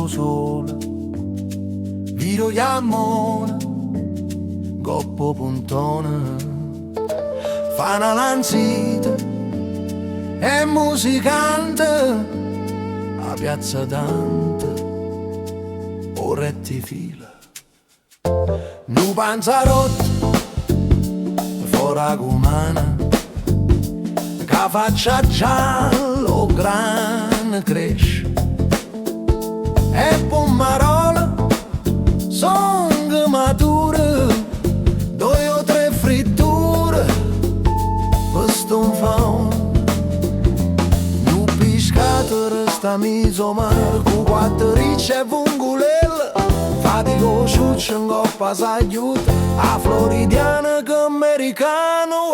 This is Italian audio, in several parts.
lo sole, viro gli amore, coppo puntone, fa una lanzita e musicante, a piazza Dante, oretti fila, nu panzarotto, fora cumana, che faccia giallo gran cresce, e pomarola, song mature, due o tre fritture, questo un faun. Nu piscato resta miso mar, cu quattro ricce e vungulelle, fatico ciuccio in coppa s'aiuta, a floridiana che americano,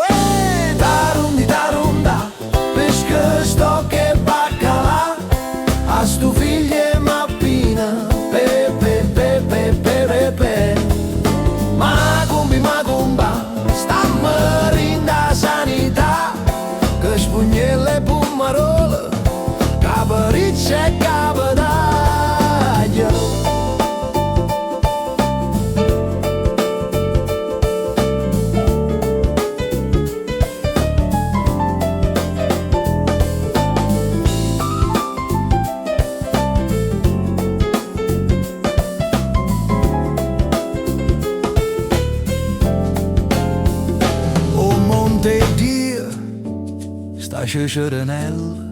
tarundi tarunda, pesca sto che baccalà, a stu figlie mappina, pe pe pe pe pe pe pe, macumba, stamma rinda sanità, che spugnelle pumarole, caparicce e capadaglio. Sta sciusciaranella,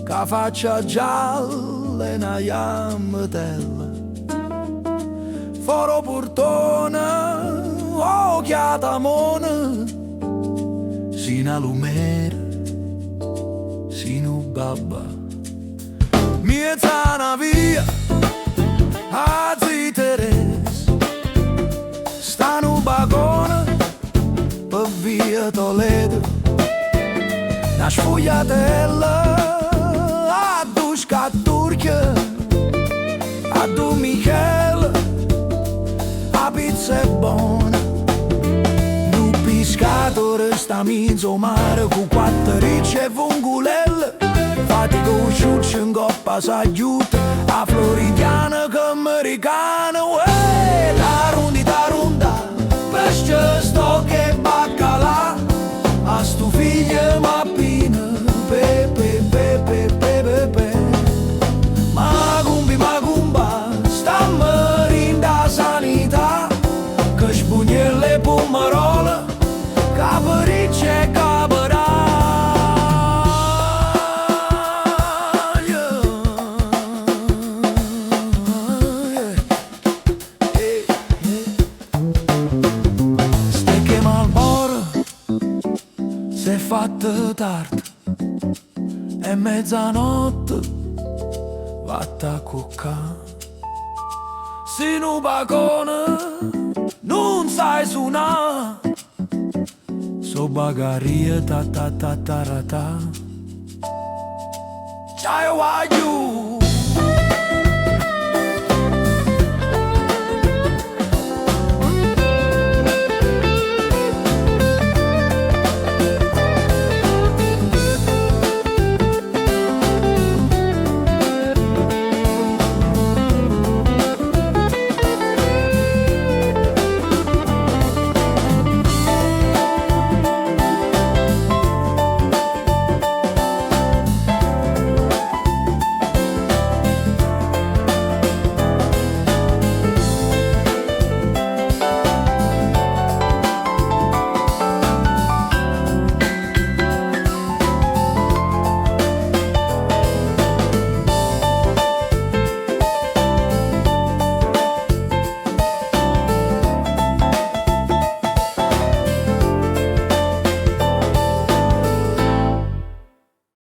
che faccia gialla e una yammatella, foro portone, occhiata mona, sino a lumera, sino babba, miezana via, a ziteres, sta nu bagone, per via Toledo, una sfogliatella, a du scatturchia, a du Michele, a pizza è buona, nu piscato resta mezzo mare, cu quattro ricce e vungulelle, fatico ciuccio in coppa s'aiuta, a floridiana che americana, tarunda, pesce sto che baccalà, a stu figlie mappina, pe pe pe pe pe pe pe, macumba, stamma rinda sanità, che spugnelle pomarola, caparicce e caparaglio. Stecche Malboro, s'è fatta tardi, è mezzanotte, vatta a cuccà. Se nu bacone non sai suonà, so bagaria ta ta ta ta ta ta. Ciao a you.